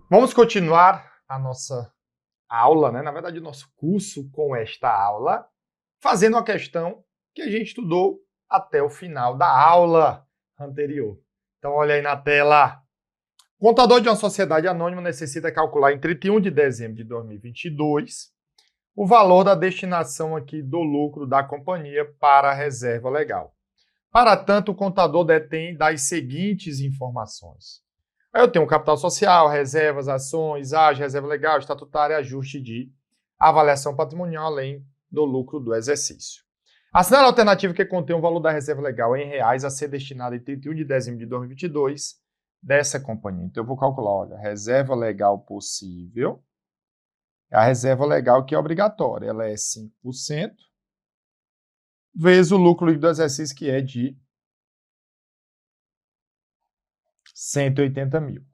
Vamos continuar a nossa aula, né? Na verdade, o nosso curso com esta aula, fazendo uma questão que a gente estudou até o final da aula anterior. Então, olha aí na tela. O contador de uma sociedade anônima necessita calcular em 31 de dezembro de 2022 o valor da destinação aqui do lucro da companhia para a reserva legal. Para tanto, o contador detém das seguintes informações. Eu tenho capital social, reservas, ações, ágio, reserva legal, estatutária, ajuste de avaliação patrimonial, além do lucro do exercício. Assinale a alternativa que contém o valor da reserva legal em reais a ser destinada em 31 de dezembro de 2022 dessa companhia. Então, eu vou calcular, olha, reserva legal possível. A reserva legal que é obrigatória, ela é 5%, vezes o lucro líquido do exercício, que é de 180 mil.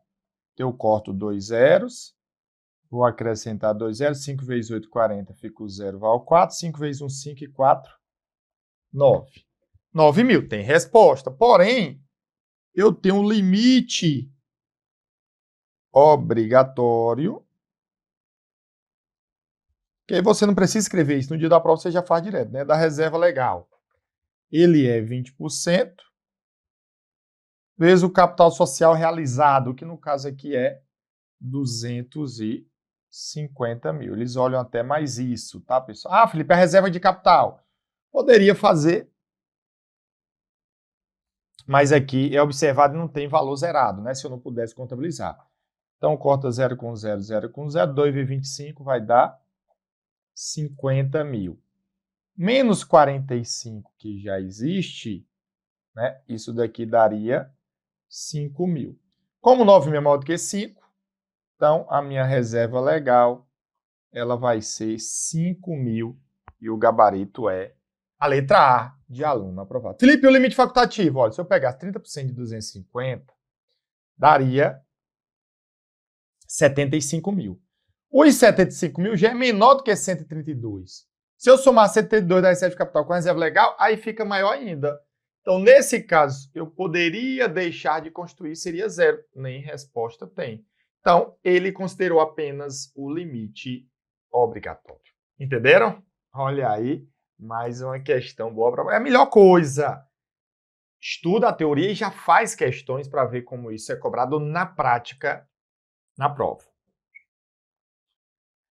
Então, eu corto 2 zeros, vou acrescentar 2 zeros, 5 vezes 8, 40, fica o 0, vai ao 4, 5 vezes 1, 5 e 4, 9. 9 mil, tem resposta. Porém, eu tenho um limite obrigatório, que aí você não precisa escrever isso, no dia da prova você já faz direto, né? Da reserva legal. Ele é 20%, vezes o capital social realizado, que no caso aqui é 250 mil. Eles olham até mais isso, tá, pessoal? Ah, Felipe, a reserva de capital. Poderia fazer, mas aqui é observado e não tem valor zerado, né? Se eu não pudesse contabilizar. Então, corta 0 com 0, 0 com 0, 2 vezes 25 vai dar 50 mil. Menos 45, que já existe, né? Isso daqui daria 5 mil. Como 9 mil é maior do que 5, então a minha reserva legal ela vai ser 5 mil e o gabarito é a letra A de aluno aprovado. Felipe, o limite facultativo, olha, se eu pegasse 30% de 250, daria 75 mil. Os 75 mil já é menor do que 132. Se eu somar 132 da reserva de capital com a reserva legal, aí fica maior ainda. Então, nesse caso, eu poderia deixar de construir, seria zero. Nem resposta tem. Então, ele considerou apenas o limite obrigatório. Entenderam? Olha aí, mais uma questão boa para... É a melhor coisa. Estuda a teoria e já faz questões para ver como isso é cobrado na prática, na prova.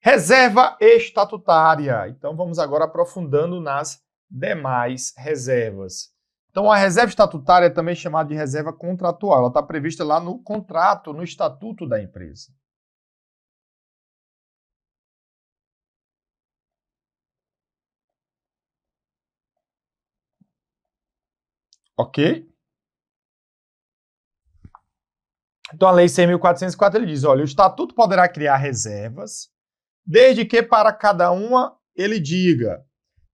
Reserva estatutária. Então, vamos agora aprofundando nas demais reservas. Então, a reserva estatutária é também chamada de reserva contratual. Ela está prevista lá no contrato, no estatuto da empresa. Ok? Então, a Lei 6.404 ele diz, olha, o estatuto poderá criar reservas, desde que para cada uma ele diga,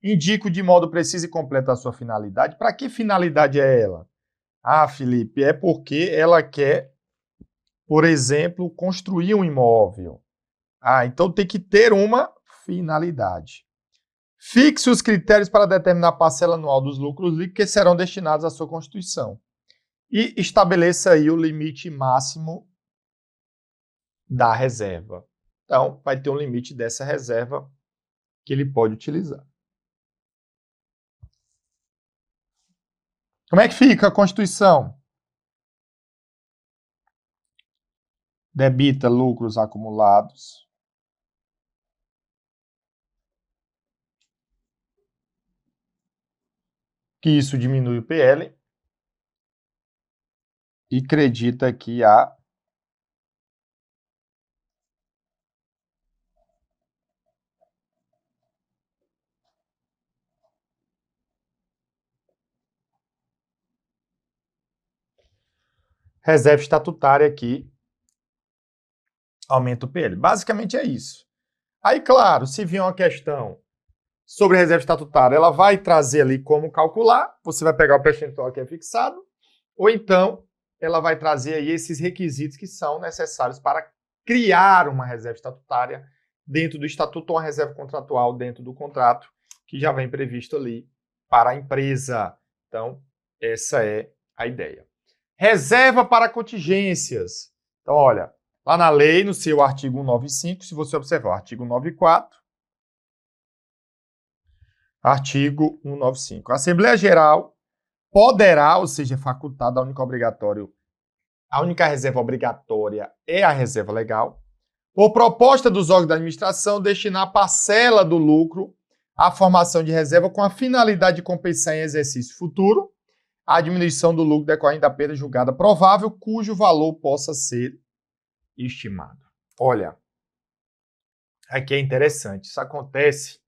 indico de modo preciso e completo a sua finalidade. Para que finalidade é ela? Ah, Felipe, é porque ela quer, por exemplo, construir um imóvel. Ah, então tem que ter uma finalidade. Fixe os critérios para determinar a parcela anual dos lucros líquidos que serão destinados à sua constituição. E estabeleça aí o limite máximo da reserva. Então, vai ter um limite dessa reserva que ele pode utilizar. Como é que fica a Constituição? Debita lucros acumulados. Que isso diminui o PL. E credita aqui a reserva estatutária aqui aumenta o PL. Basicamente é isso. Aí, claro, se vier uma questão sobre reserva estatutária, ela vai trazer ali como calcular, você vai pegar o percentual que é fixado, ou então ela vai trazer aí esses requisitos que são necessários para criar uma reserva estatutária dentro do estatuto ou uma reserva contratual dentro do contrato, que já vem previsto ali para a empresa. Então, essa é a ideia. Reserva para contingências. Então, olha, Lá na lei, no seu artigo 195, se você observar o artigo 94, artigo 195. A Assembleia Geral poderá, ou seja, facultada, a única reserva obrigatória é a reserva legal, por proposta dos órgãos da administração, destinar parcela do lucro à formação de reserva com a finalidade de compensar em exercício futuro a diminuição do lucro decorrente da perda julgada provável, cujo valor possa ser estimado. Olha, aqui é interessante, isso acontece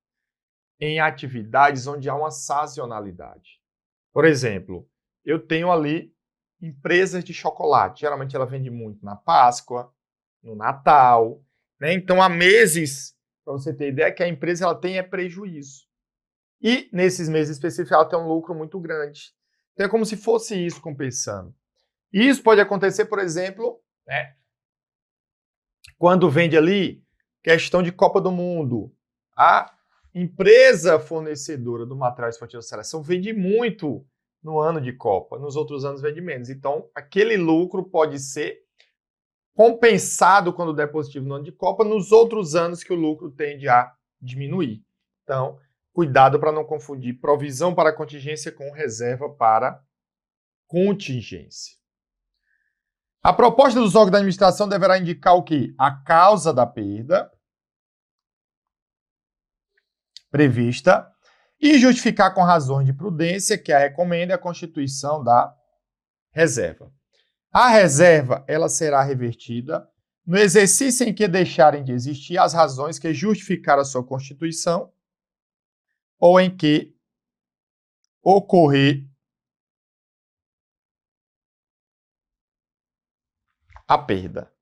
em atividades onde há uma sazonalidade. Por exemplo, eu tenho ali empresas de chocolate, geralmente ela vende muito na Páscoa, no Natal, né? Então há meses, para você ter ideia, que a empresa ela tem prejuízo. E nesses meses específicos ela tem um lucro muito grande. Então é como se fosse isso compensando. E isso pode acontecer, por exemplo, né, quando vende ali questão de Copa do Mundo. A empresa fornecedora do material esportivo de seleção vende muito no ano de Copa, nos outros anos vende menos. Então, aquele lucro pode ser compensado quando der positivo no ano de Copa, nos outros anos que o lucro tende a diminuir. Então, cuidado para não confundir provisão para contingência com reserva para contingência. A proposta dos órgãos da administração deverá indicar o quê? A causa da perda prevista e justificar com razões de prudência que a recomenda a constituição da reserva. A reserva ela será revertida no exercício em que deixarem de existir as razões que justificaram a sua constituição ou em que ocorrer a perda,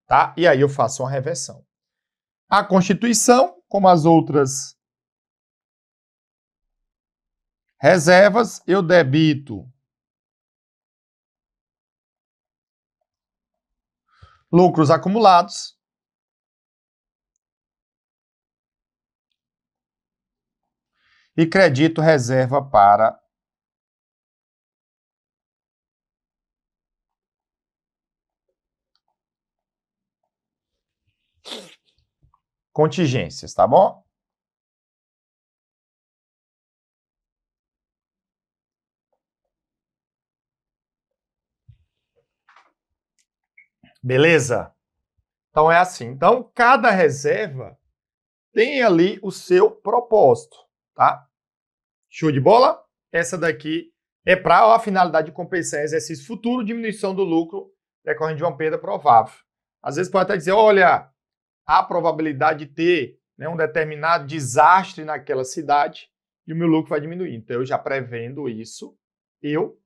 tá? E aí eu faço uma reversão. A Constituição, como as outras reservas, eu debito lucros acumulados e credito reserva para contingências, tá bom? Beleza? Então é assim. Então, cada reserva tem ali o seu propósito, tá? Show de bola? Essa daqui é para a finalidade de compensar exercício futuro, diminuição do lucro decorrente de uma perda provável. Às vezes pode até dizer, olha, há probabilidade de ter, né, um determinado desastre naquela cidade e o meu lucro vai diminuir. Então, eu já prevendo isso, eu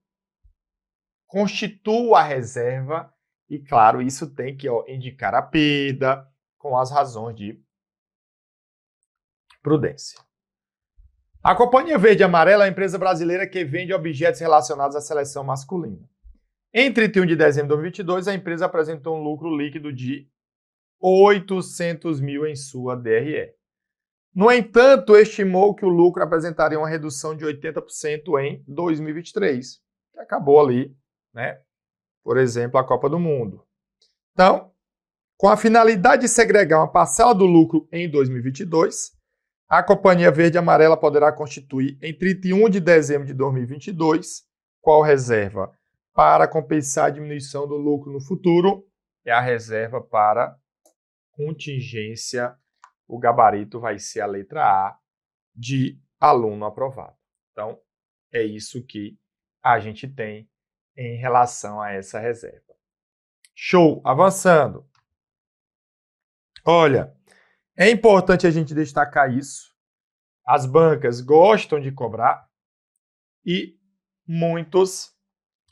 constituo a reserva e, claro, isso tem que indicar a perda com as razões de prudência. A Companhia Verde e Amarela é a empresa brasileira que vende objetos relacionados à seleção masculina. Em 31 de dezembro de 2022, a empresa apresentou um lucro líquido de 800 mil em sua DRE. No entanto, estimou que o lucro apresentaria uma redução de 80% em 2023, que acabou ali, né? Por exemplo, a Copa do Mundo. Então, com a finalidade de segregar uma parcela do lucro em 2022, a Companhia Verde e Amarela poderá constituir, em 31 de dezembro de 2022, qual reserva? Para compensar a diminuição do lucro no futuro, é a reserva para contingência. O gabarito vai ser a letra A de aluno aprovado. Então, é isso que a gente tem em relação a essa reserva. Show! Avançando. Olha, é importante a gente destacar isso. As bancas gostam de cobrar e muitos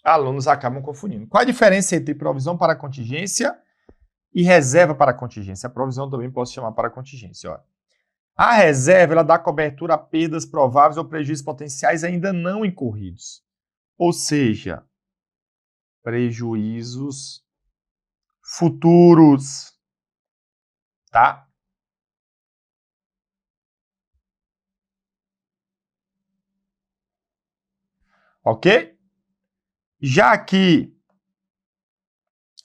alunos acabam confundindo. Qual a diferença entre provisão para contingência e reserva para contingência? A provisão também posso chamar para contingência. Olha. A reserva ela dá cobertura a perdas prováveis ou prejuízos potenciais ainda não incorridos. Ou seja, prejuízos futuros. Tá? Ok? Já que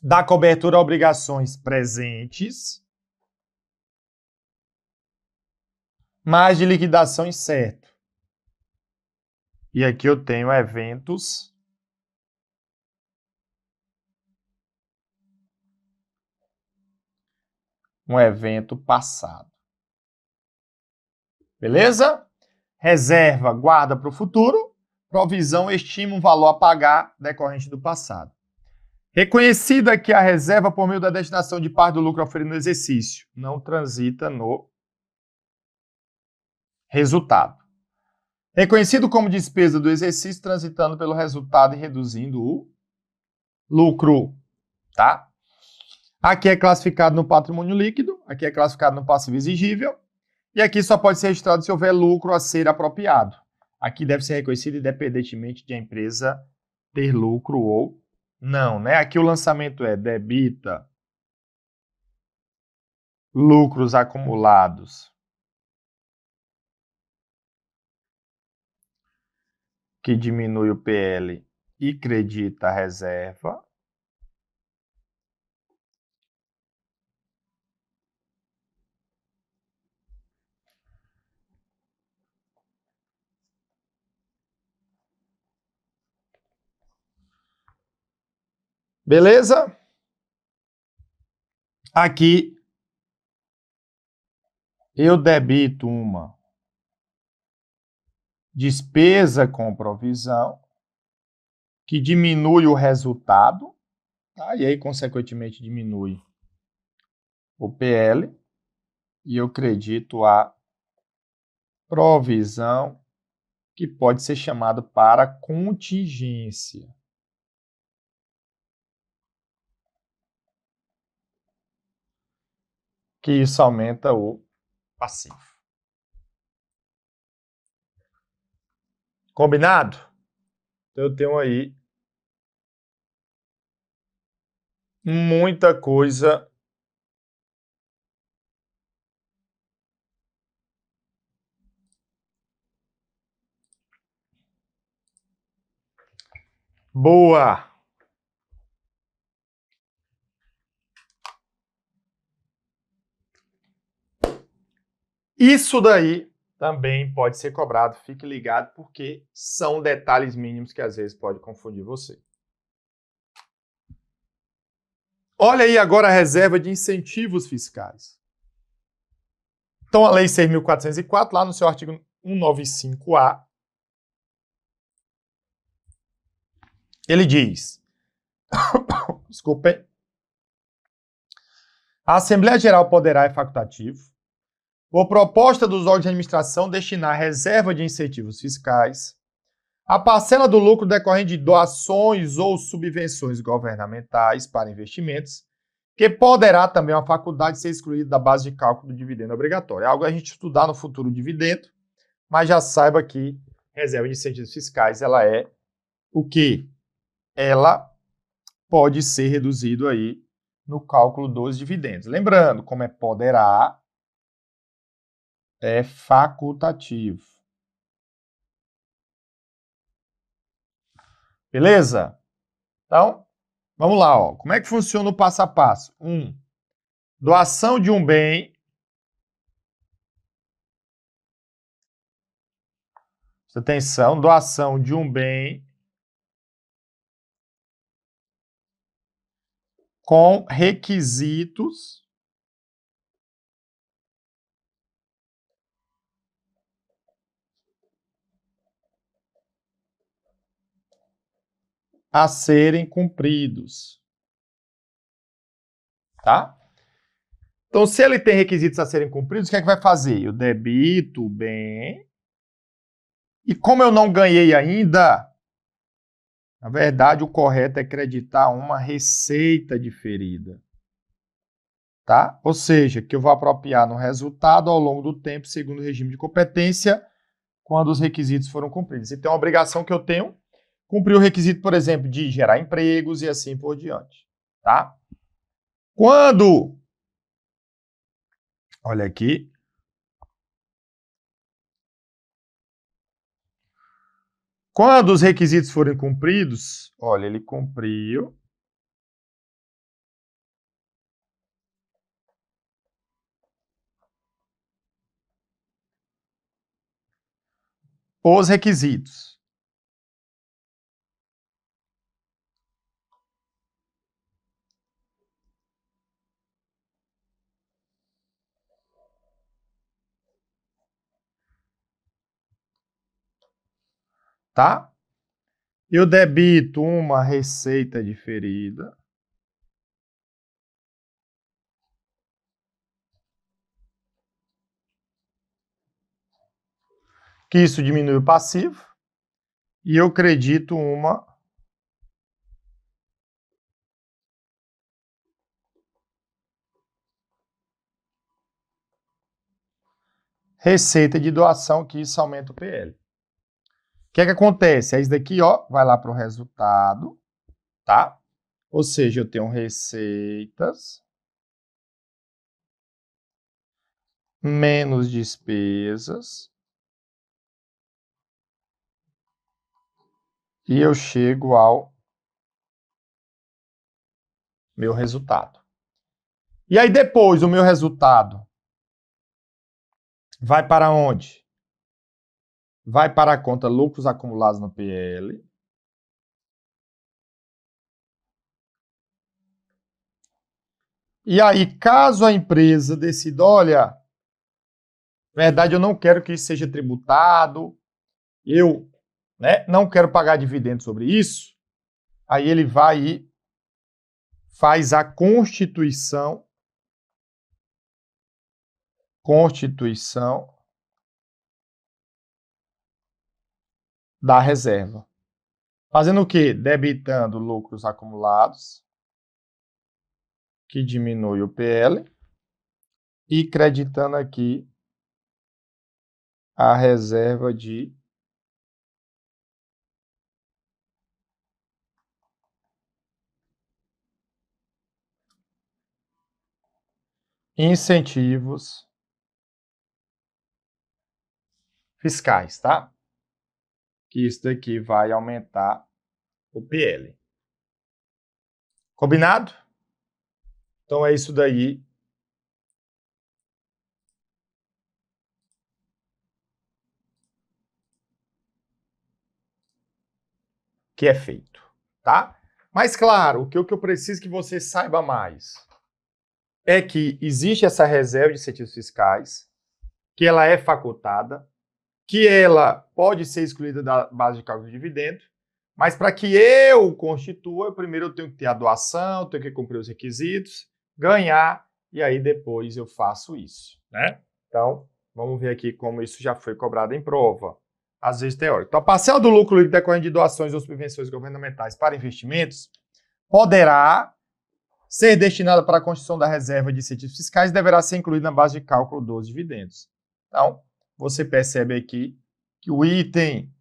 da cobertura a obrigações presentes, mais de liquidação incerto. E aqui eu tenho eventos um evento passado. Beleza? Reserva guarda para o futuro, provisão estima um valor a pagar decorrente do passado. Reconhecida aqui a reserva por meio da destinação de parte do lucro oferido no exercício, não transita no resultado. Reconhecido como despesa do exercício, transitando pelo resultado e reduzindo o lucro, tá? Aqui é classificado no patrimônio líquido, aqui é classificado no passivo exigível, e aqui só pode ser registrado se houver lucro a ser apropriado. Aqui deve ser reconhecido independentemente de a empresa ter lucro ou não, né? Aqui o lançamento é debita lucros acumulados que diminui o PL e credita a reserva. Beleza? Aqui eu debito uma despesa com provisão que diminui o resultado, tá? E aí, consequentemente, diminui o PL, e eu credito a provisão, que pode ser chamado para contingência. Que isso aumenta o passivo. Combinado? Então, eu tenho aí muita coisa boa. Isso daí também pode ser cobrado, fique ligado, porque são detalhes mínimos que às vezes pode confundir você. Olha aí agora a reserva de incentivos fiscais. Então, a Lei 6.404, lá no seu artigo 195A, ele diz, desculpem, a Assembleia Geral poderá, é facultativo, por proposta dos órgãos de administração, destinar reserva de incentivos fiscais a parcela do lucro decorrente de doações ou subvenções governamentais para investimentos, que poderá também uma faculdade ser excluída da base de cálculo do dividendo obrigatório. É algo a gente estudar no futuro dividendo, mas já saiba que reserva de incentivos fiscais, ela é o quê? Ela pode ser reduzido aí no cálculo dos dividendos. Lembrando, como é poderá, é facultativo. Beleza? Então, vamos lá, ó. Como é que funciona o passo a passo? 1. Doação de um bem. Presta atenção, doação de um bem com requisitos a serem cumpridos. Tá? Então, se ele tem requisitos a serem cumpridos, o que é que vai fazer? Eu debito o bem. E como eu não ganhei ainda, na verdade, o correto é creditar uma receita diferida. Tá? Ou seja, que eu vou apropriar no resultado ao longo do tempo, segundo o regime de competência, quando os requisitos foram cumpridos. Então, a obrigação que eu tenho, cumprir o requisito, por exemplo, de gerar empregos e assim por diante. Tá? Quando, olha aqui, quando os requisitos forem cumpridos, olha, ele cumpriu, os requisitos. Tá? Eu debito uma receita diferida. Que isso diminui o passivo. E eu credito uma receita de doação, que isso aumenta o PL. O que é que acontece? É isso daqui, ó, vai lá para o resultado, tá? Ou seja, eu tenho receitas menos despesas e eu chego ao meu resultado. E aí depois o meu resultado vai para onde? Vai para a conta lucros acumulados no PL. E aí, caso a empresa decida, olha, na verdade eu não quero que isso seja tributado, eu não quero pagar dividendo sobre isso, aí ele vai e faz a constituição da reserva. Fazendo o quê? Debitando lucros acumulados, que diminui o PL, e creditando aqui a reserva de incentivos fiscais, tá? Que isso daqui vai aumentar o PL. Combinado? Então é isso daí. Que é feito, tá? Mas claro, o que eu preciso que você saiba mais é que existe essa reserva de incentivos fiscais, que ela é facultada, que ela pode ser excluída da base de cálculo de dividendo, mas para que eu constitua, primeiro eu tenho que ter a doação, tenho que cumprir os requisitos, ganhar, e aí depois eu faço isso, né? Então, vamos ver aqui como isso já foi cobrado em prova, às vezes teórico. Então, a parcela do lucro líquido decorrente de doações ou subvenções governamentais para investimentos poderá ser destinada para a constituição da reserva de incentivos fiscais e deverá ser incluída na base de cálculo dos dividendos. Então, você percebe aqui que o item,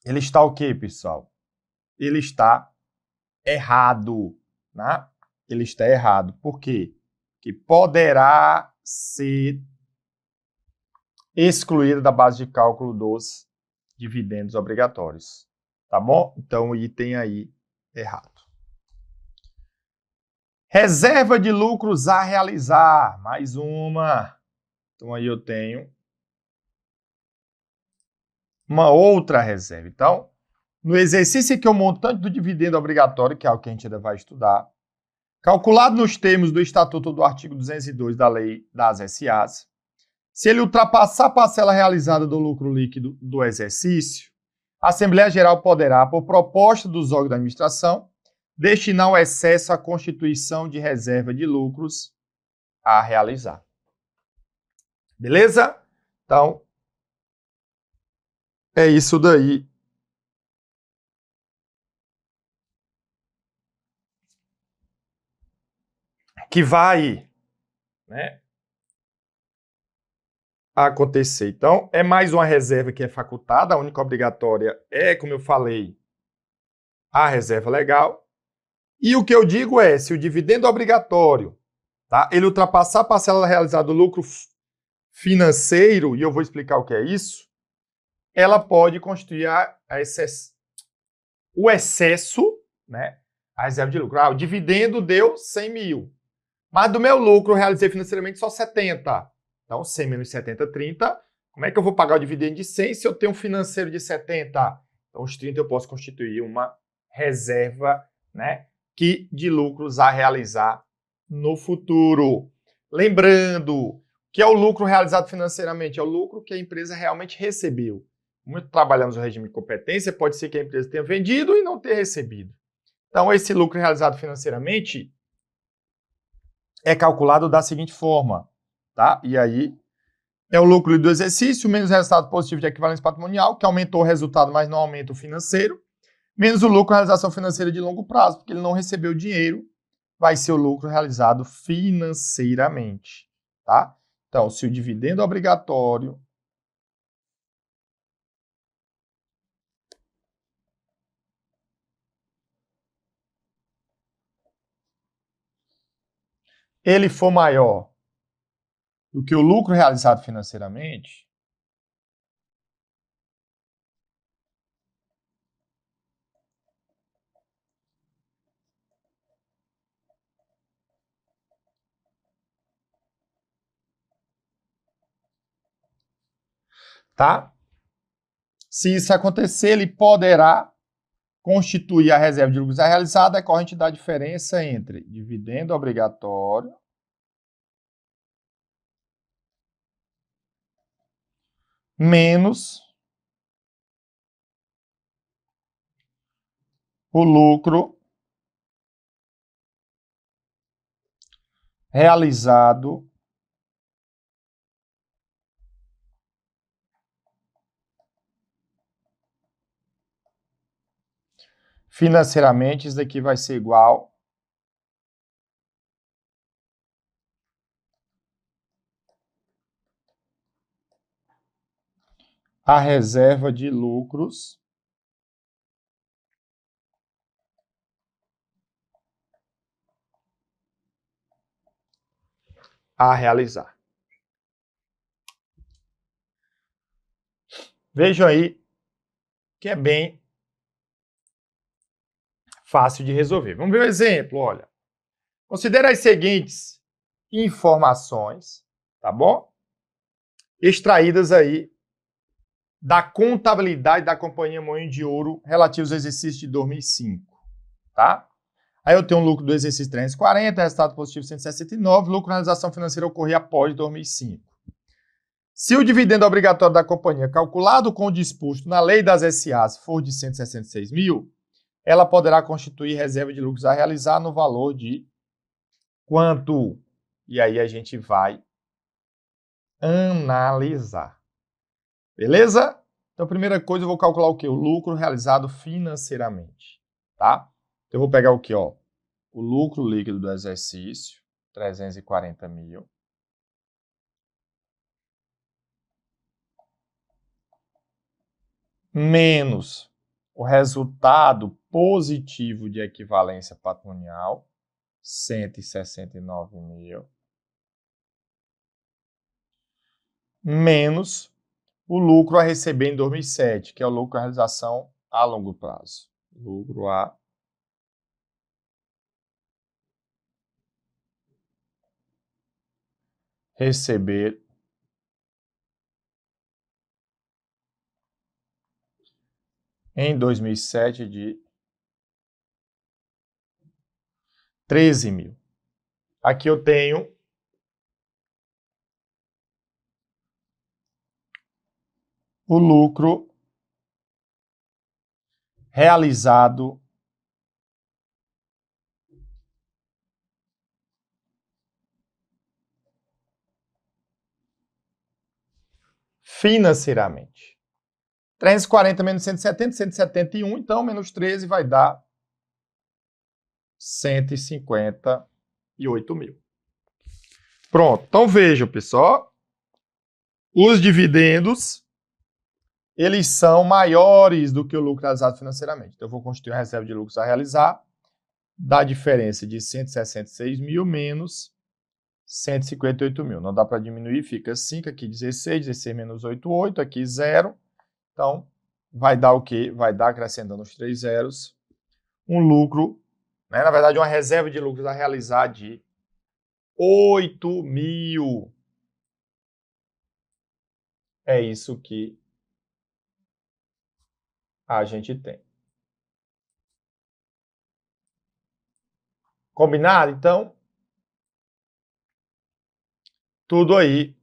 ele está o quê, pessoal? Ele está errado, né? Ele está errado. Por quê? Que poderá ser excluída da base de cálculo dos dividendos obrigatórios. Tá bom? Então, o item aí errado. Reserva de lucros a realizar. Mais uma. Então, aí eu tenho uma outra reserva. Então, no exercício em que o montante do dividendo obrigatório, que é o que a gente ainda vai estudar, calculado nos termos do Estatuto do artigo 202 da Lei das SAs, se ele ultrapassar a parcela realizada do lucro líquido do exercício, a Assembleia Geral poderá, por proposta dos órgãos da administração, destinar o excesso à constituição de reserva de lucros a realizar. Beleza? Então, é isso daí. Que vai, né, acontecer. Então, é mais uma reserva que é facultada, a única obrigatória é, como eu falei, a reserva legal. E o que eu digo é, se o dividendo obrigatório, tá, ele ultrapassar a parcela realizada do lucro financeiro, e eu vou explicar o que é isso, ela pode constituir o excesso, né, a reserva de lucro. O dividendo deu 100 mil, mas do meu lucro eu realizei financeiramente só 70. Então, 100 menos 70, 30, Como é que eu vou pagar o dividendo de 100 se eu tenho um financeiro de 70? Então, os 30 eu posso constituir uma reserva, né, de lucros a realizar no futuro. Lembrando que é o lucro realizado financeiramente, é o lucro que a empresa realmente recebeu. Como trabalhamos no regime de competência, pode ser que a empresa tenha vendido e não tenha recebido. Então, esse lucro realizado financeiramente é calculado da seguinte forma, tá? E aí, é o lucro do exercício menos o resultado positivo de equivalência patrimonial, que aumentou o resultado, mas não aumenta o financeiro, menos o lucro realização financeira de longo prazo, porque ele não recebeu dinheiro, vai ser o lucro realizado financeiramente, tá? Então, se o dividendo obrigatório ele for maior do que o lucro realizado financeiramente, tá? Se isso acontecer, ele poderá constituir a reserva de lucros a realizar decorrente da diferença entre dividendo obrigatório menos o lucro realizado financeiramente. Isso daqui vai ser igual a reserva de lucros a realizar. Vejam aí que é bem fácil de resolver. Vamos ver um exemplo, olha. Considere as seguintes informações, tá bom? Extraídas aí da contabilidade da Companhia Moinho de Ouro relativos ao exercício de 2005, tá? Aí eu tenho um lucro do exercício 340, resultado positivo 169, lucro realização financeira ocorrer após 2005. Se o dividendo obrigatório da companhia, calculado com o disposto na lei das SAs, for de 166 mil, ela poderá constituir reserva de lucros a realizar no valor de quanto? E aí a gente vai analisar. Beleza? Então, primeira coisa, eu vou calcular o quê? O lucro realizado financeiramente, tá? Então, eu vou pegar o quê, ó? O lucro líquido do exercício, 340 mil. Menos o resultado positivo de equivalência patrimonial, 169 mil. Menos o lucro a receber em 2007, que é o lucro a realização a longo prazo. Lucro a receber em 2007 de 13 mil. Aqui eu tenho o lucro realizado financeiramente. 340 menos 170, 171, então menos 13 vai dar 158 mil. Pronto, então vejam, pessoal, os dividendos, eles são maiores do que o lucro realizado financeiramente. Então eu vou constituir uma reserva de lucros a realizar, da diferença de 166 mil menos 158 mil. Não dá para diminuir, fica 5, aqui 16, 16 menos 8, 8, aqui 0. Então, vai dar o quê? Vai dar, acrescentando os 3 zeros, um lucro, né? Na verdade, uma reserva de lucros a realizar de 8 mil. é isso que a gente tem. Combinado? Então, tudo aí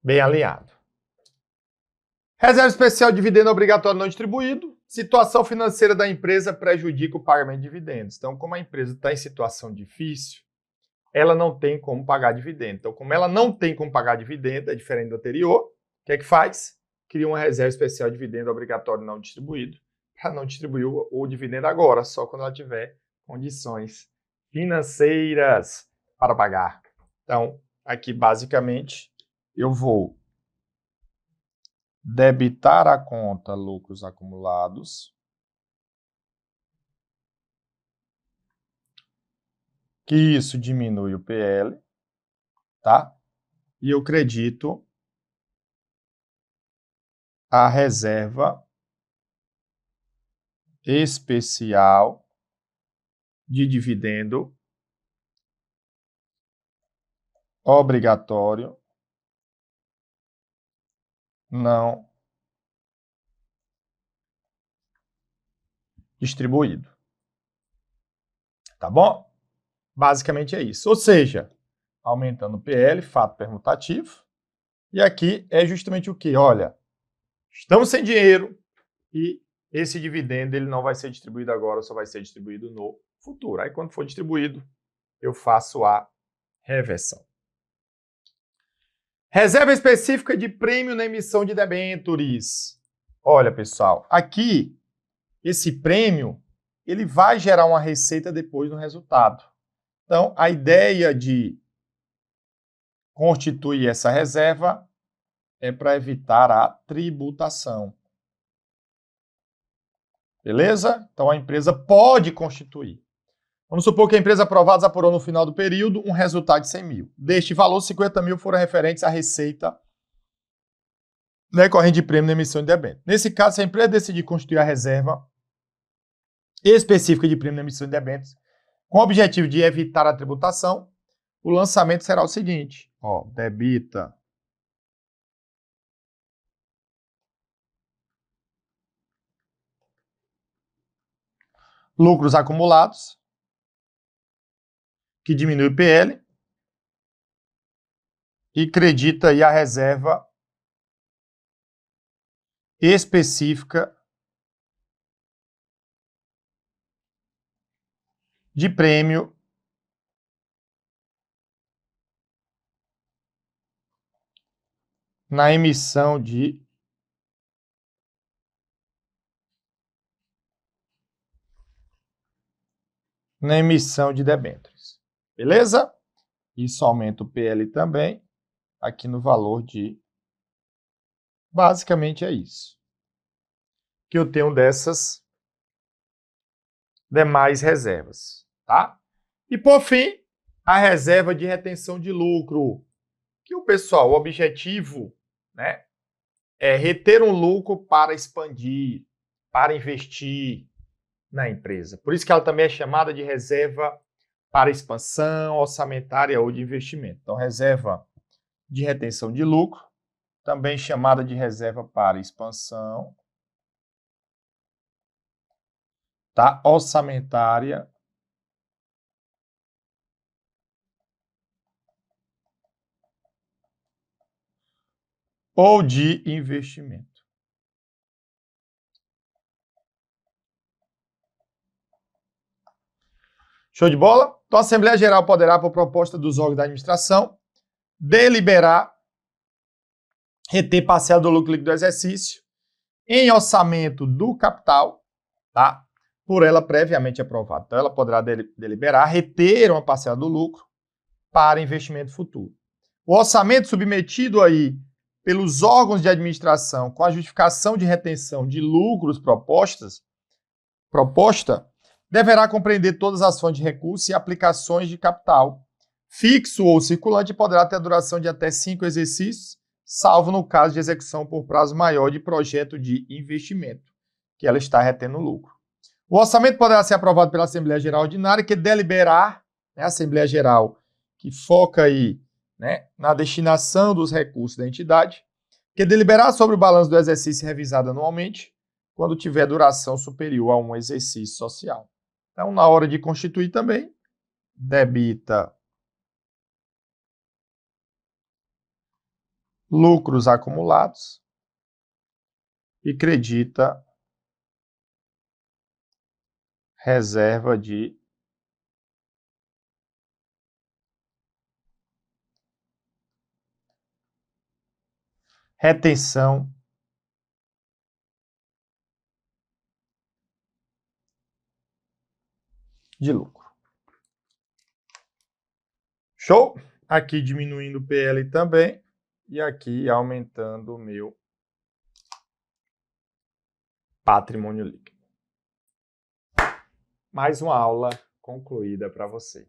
bem alinhado. Reserva especial de dividendo obrigatório não distribuído. Situação financeira da empresa prejudica o pagamento de dividendos. Então, como a empresa está em situação difícil, ela não tem como pagar dividendo. Então, como ela não tem como pagar dividendo, é diferente do anterior, o que é que faz? Cria uma reserva especial de dividendo obrigatório não distribuído, para não distribuir o dividendo agora, só quando ela tiver condições financeiras para pagar. Então, aqui basicamente, eu vou debitar a conta lucros acumulados, que isso diminui o PL, tá? E eu credito a reserva especial de dividendo obrigatório não distribuído. Tá bom? Basicamente é isso. Ou seja, aumentando o PL, fato permutativo. E aqui é justamente o que? Olha, estamos sem dinheiro e esse dividendo ele não vai ser distribuído agora, só vai ser distribuído no futuro. Aí quando for distribuído, eu faço a reversão. Reserva específica de prêmio na emissão de debêntures. Olha, pessoal, aqui esse prêmio ele vai gerar uma receita depois no resultado. Então, a ideia de constituir essa reserva é para evitar a tributação. Beleza? Então, a empresa pode constituir. Vamos supor que a empresa aprovada apurou no final do período um resultado de 100 mil. Deste valor, 50 mil foram referentes à receita decorrente de prêmio na emissão de debêntures. Nesse caso, se a empresa decidir constituir a reserva específica de prêmio na emissão de debêntures, com o objetivo de evitar a tributação, o lançamento será o seguinte, ó, debita lucros acumulados, que diminui o PL, e credita aí a reserva específica de prêmio na emissão de debêntures. Beleza? Isso aumenta o PL também, aqui no valor de... Basicamente é isso. Que eu tenho dessas demais reservas, tá? E por fim, a reserva de retenção de lucro. Que o pessoal, o objetivo, né, é reter um lucro para expandir, para investir na empresa. Por isso que ela também é chamada de reserva para expansão orçamentária ou de investimento. Então, reserva de retenção de lucro, também chamada de reserva para expansão, tá? Orçamentária ou de investimento. Show de bola? Então, a Assembleia Geral poderá, por proposta dos órgãos da administração, deliberar reter parcela do lucro líquido do exercício em orçamento do capital, tá? Por ela previamente aprovado. Então, ela poderá deliberar reter uma parcela do lucro para investimento futuro. O orçamento submetido aí pelos órgãos de administração com a justificação de retenção de lucros proposta, deverá compreender todas as fontes de recursos e aplicações de capital, fixo ou circulante, e poderá ter a duração de até 5 exercícios, salvo no caso de execução por prazo maior de projeto de investimento, que ela está retendo lucro. O orçamento poderá ser aprovado pela Assembleia Geral Ordinária, que deliberar né, Assembleia Geral, que foca aí, né, na destinação dos recursos da entidade, que deliberar sobre o balanço do exercício revisado anualmente, quando tiver duração superior a um exercício social. Então, na hora de constituir também, debita lucros acumulados e credita reserva de retenção de lucro. Show? Aqui diminuindo o PL também e aqui aumentando o meu patrimônio líquido. Mais uma aula concluída para você.